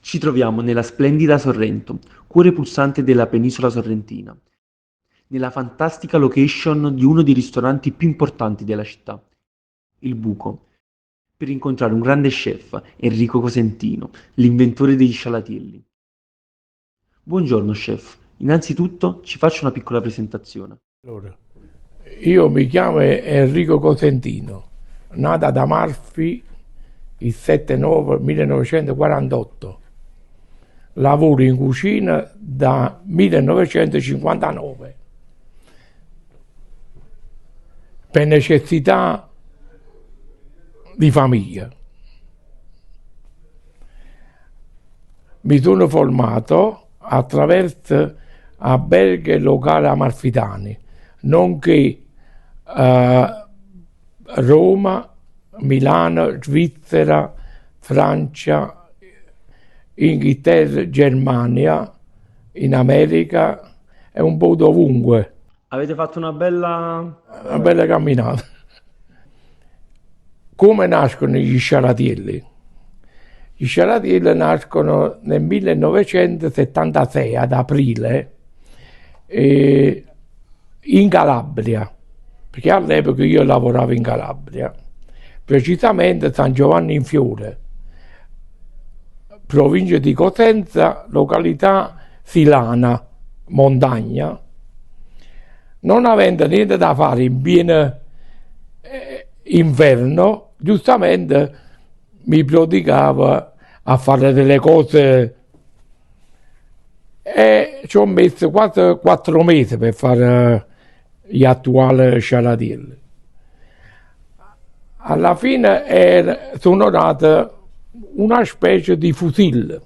Ci troviamo nella splendida Sorrento, cuore pulsante della penisola sorrentina, nella fantastica location di uno dei ristoranti più importanti della città, Il Buco, per incontrare un grande chef, Enrico Cosentino, l'inventore degli scialatielli. Buongiorno chef, innanzitutto ci faccio una piccola presentazione. Allora, io mi chiamo Enrico Cosentino, nato ad Amalfi il 7 novembre 1948. Lavoro in cucina da 1959 per necessità di famiglia. Mi sono formato attraverso alberghi e locali amalfitani, nonché Roma, Milano, Svizzera, Francia, Inghilterra, Germania, in America e un po' dovunque. Avete fatto una bella... Una bella camminata. Come nascono gli scialatielli? Gli scialatielli nascono nel 1976, ad aprile, in Calabria, perché all'epoca io lavoravo in Calabria, precisamente San Giovanni in Fiore, provincia di Cosenza, località Silana, montagna. Non avendo niente da fare in pieno inverno, giustamente mi prodigava a fare delle cose e ci ho messo quasi 4 mesi per fare gli attuali scialatielli. Alla fine sono nata una specie di fusillo.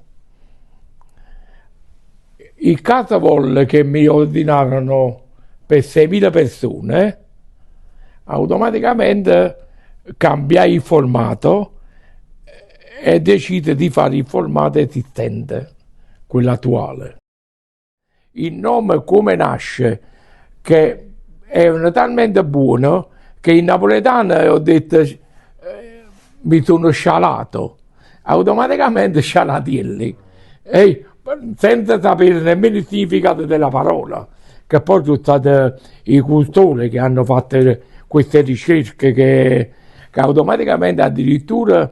Il caso volle che mi ordinarono per 6.000 persone, automaticamente cambiai il formato e decise di fare il formato esistente, quello attuale. Il nome come nasce? Che è talmente buono che in napoletano ho detto mi sono scialato, automaticamente scialatielli, senza sapere nemmeno il significato della parola, che poi sono stati i cultori che hanno fatto queste ricerche che automaticamente addirittura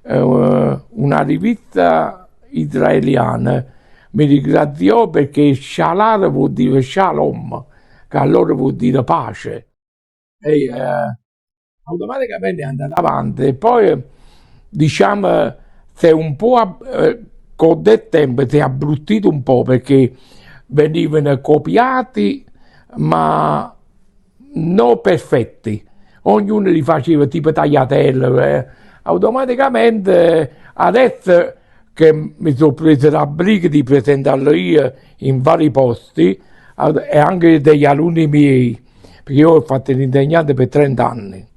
una rivista israeliana mi ringraziò perché Shalom vuol dire Shalom, che allora vuol dire pace. E automaticamente è andato avanti. E poi, diciamo, si è un po' con del tempo si è abbruttito un po' perché venivano copiati, ma non perfetti. Ognuno li faceva tipo tagliatelle. Automaticamente, adesso che mi sono preso la briga di presentarlo io in vari posti e anche degli alunni miei, perché io ho fatto l'insegnante per 30 anni.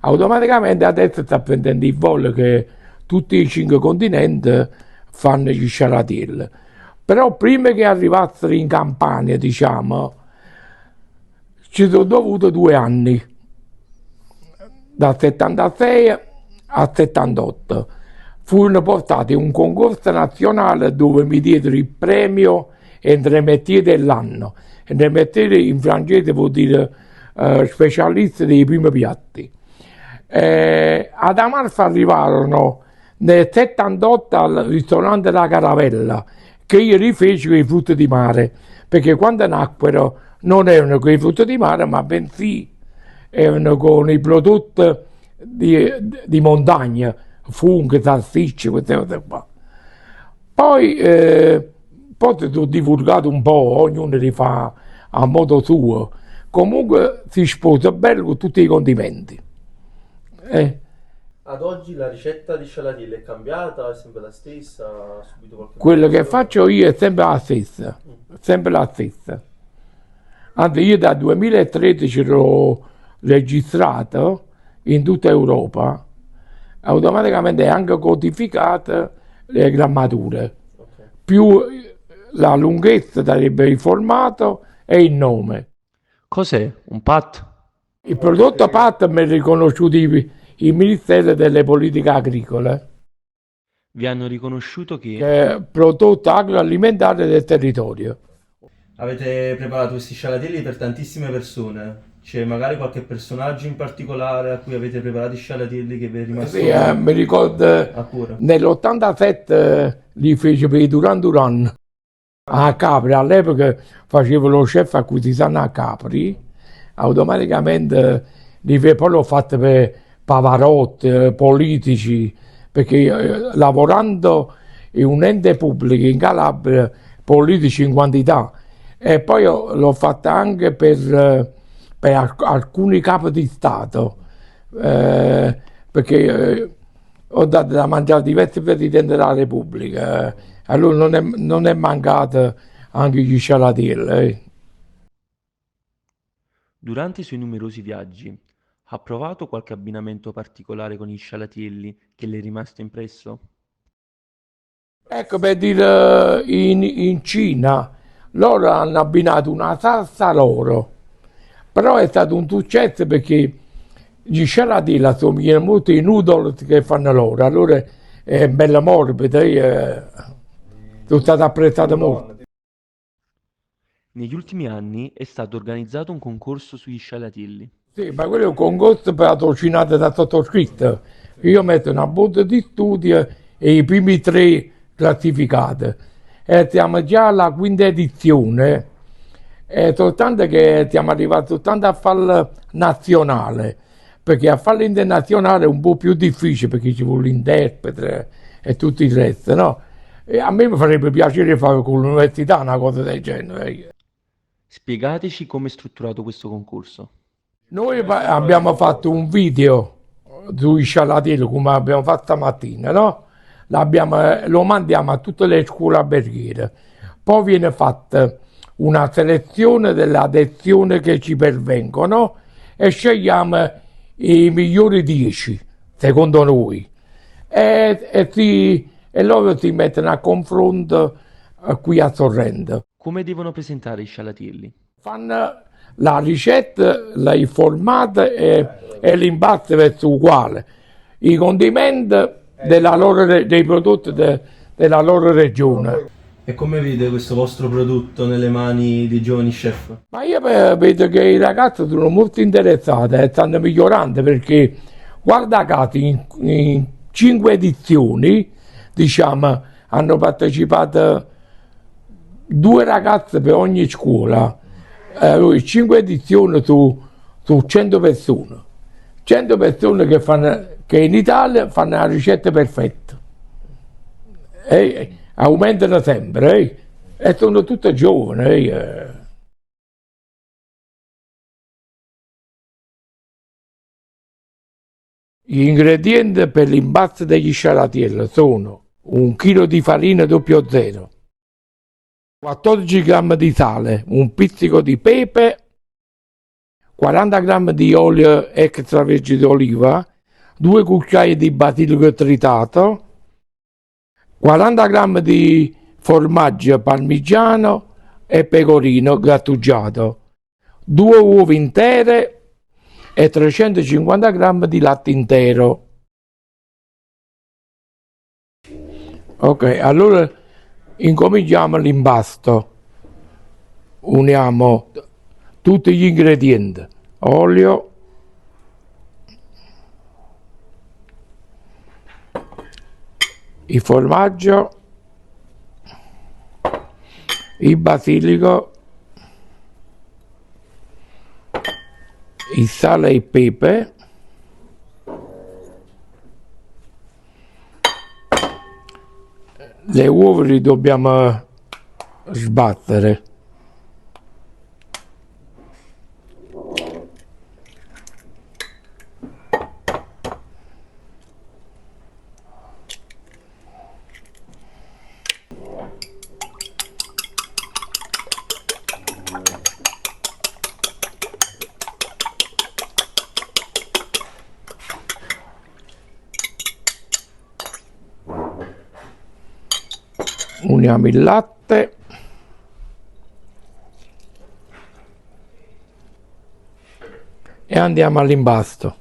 Automaticamente adesso sta prendendo il volo che tutti i 5 continenti fanno gli scialatielli. Però prima che arrivassero in Campania, diciamo, ci sono dovuto 2 anni, dal 76 al 78. Furono portati a un concorso nazionale dove mi diedero il premio Entremetier dell'anno. Entremetier in francese vuol dire specialista dei primi piatti. Ad Amalfi arrivarono nel 78 al ristorante La Caravella, che io rifeci con i frutti di mare, perché quando nacquero non erano con i frutti di mare, ma bensì erano con i prodotti di montagna, funghi, salsicce, queste cose qua. Poi si sono divulgato un po', ognuno li fa a modo suo. Comunque si sposa bello con tutti i condimenti. Ad oggi la ricetta di scialatielli è cambiata, è sempre la stessa, ha subito qualche Quello che modificazione? faccio io è sempre la stessa, sempre la stessa. Anzi, io dal 2013 l'ho registrato in tutta Europa, automaticamente è anche codificate le grammature, Ok. più la lunghezza sarebbe il formato e il nome. Cos'è? Un pat? Il prodotto PAT mi ha riconosciuto il Ministero delle Politiche Agricole. Vi hanno riconosciuto che che è prodotto agroalimentare del territorio. Avete preparato questi scialatielli per tantissime persone. C'è magari qualche personaggio in particolare a cui avete preparato i scialatielli che vi è rimasto Sì, mi ricordo a cuore? nell'87 li fece per i Duran Duran a Capri, all'epoca facevo lo chef acquisisano a Capri, automaticamente poi l'ho fatto per Pavarotti, politici, perché lavorando in un ente pubblico in Calabria, politici in quantità, e poi l'ho fatta anche per alcuni capi di Stato, perché ho dato da mangiare a diversi presidenti della Repubblica, allora non è mancato anche gli scialatielli. durante i suoi numerosi viaggi ha provato qualche abbinamento particolare con gli scialatielli che le è rimasto impresso? Ecco, per dire, in Cina loro hanno abbinato una salsa loro, però è stato un successo perché gli scialatielli assomigliano molto ai noodles che fanno loro, allora è bella morbida, sono stato apprezzato molto. Negli ultimi anni è stato organizzato un concorso sugli scialatielli. Sì, ma quello è un concorso patrocinato da sottoscritto. Io metto una borsa di studio e i primi tre classificati. E siamo già alla quinta edizione, soltanto che siamo arrivati soltanto a farlo nazionale, perché a farlo internazionale è un po' più difficile perché ci vuole l'interprete e tutto il resto, no? E a me mi farebbe piacere fare con l'università una cosa del genere. Spiegateci come è strutturato questo concorso. Noi abbiamo fatto un video sui scialatielli come abbiamo fatto stamattina, no? Lo mandiamo a tutte le scuole alberghiere. Poi viene fatta una selezione delle adesioni che ci pervengono e scegliamo i migliori 10, secondo noi. E loro si mettono a confronto qui a Sorrento. Come devono presentare i scialatielli? Fanno la ricetta, il formato e l'impasto verso uguale. I condimenti dei prodotti della loro regione. E come vede questo vostro prodotto nelle mani di giovani chef? Ma io vedo che i ragazzi sono molto interessati e stanno migliorando perché, guarda caso, in 5 edizioni, diciamo, hanno partecipato 2 ragazze per ogni scuola. 5 edizioni su 100 persone. 100 persone che in Italia fanno la ricetta perfetta. Aumentano sempre, e sono tutte giovani. Gli ingredienti per l'impasto degli scialatielli sono 1 chilo di farina 00, 14 grammi di sale, un pizzico di pepe, 40 grammi di olio extravergine d'oliva, 2 cucchiai di basilico tritato, 40 grammi di formaggio parmigiano e pecorino grattugiato, 2 uova intere e 350 grammi di latte intero. Ok, allora incominciamo l'impasto. Uniamo tutti gli ingredienti: olio, il formaggio, il basilico, il sale e il pepe, le uova le dobbiamo sbattere. Uniamo il latte, e andiamo all'impasto.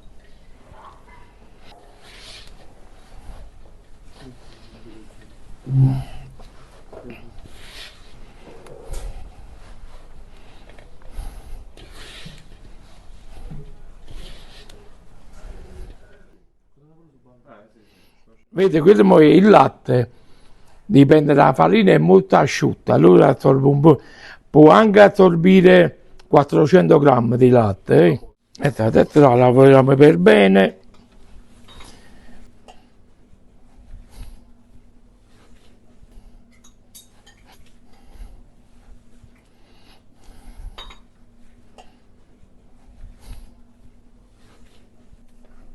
Vede, quello è il latte, dipende dalla farina, è molto asciutta, allora assorbe un po', può anche assorbire 400 grammi di latte. Adesso la lavoriamo per bene.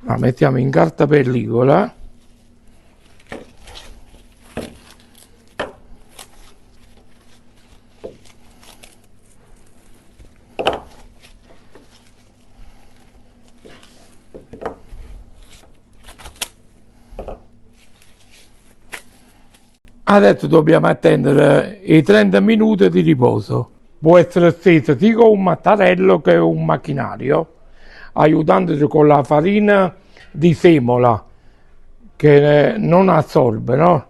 La mettiamo in carta pellicola. Adesso dobbiamo attendere i 30 minuti di riposo. Può essere steso sia con un mattarello che un macchinario, aiutandoci con la farina di semola che non assorbe, no?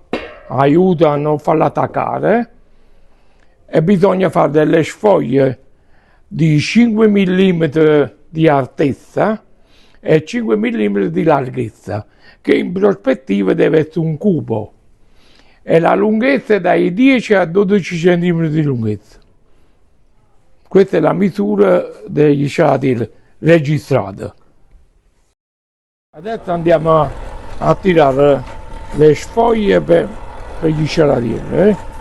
Aiuta a non farla attaccare, e bisogna fare delle sfoglie di 5 mm di altezza e 5 mm di larghezza, che in prospettiva deve essere un cubo, e la lunghezza è dai 10 a 12 cm di lunghezza. Questa è la misura degli scialatielli registrata. Adesso andiamo a tirare le sfoglie per gli scialatielli.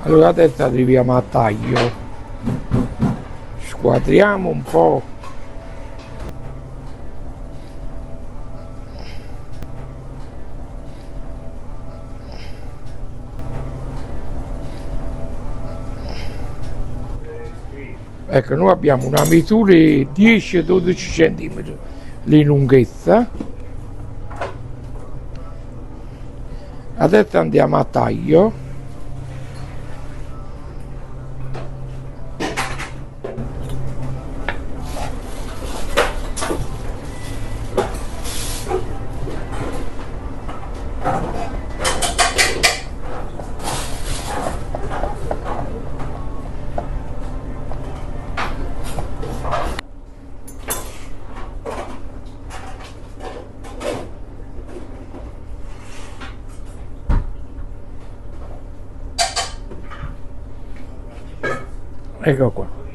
Allora adesso arriviamo a taglio, squadriamo un po'. Ecco, noi abbiamo una misura di 10-12 cm di lunghezza. Adesso andiamo a taglio. Ecco qua.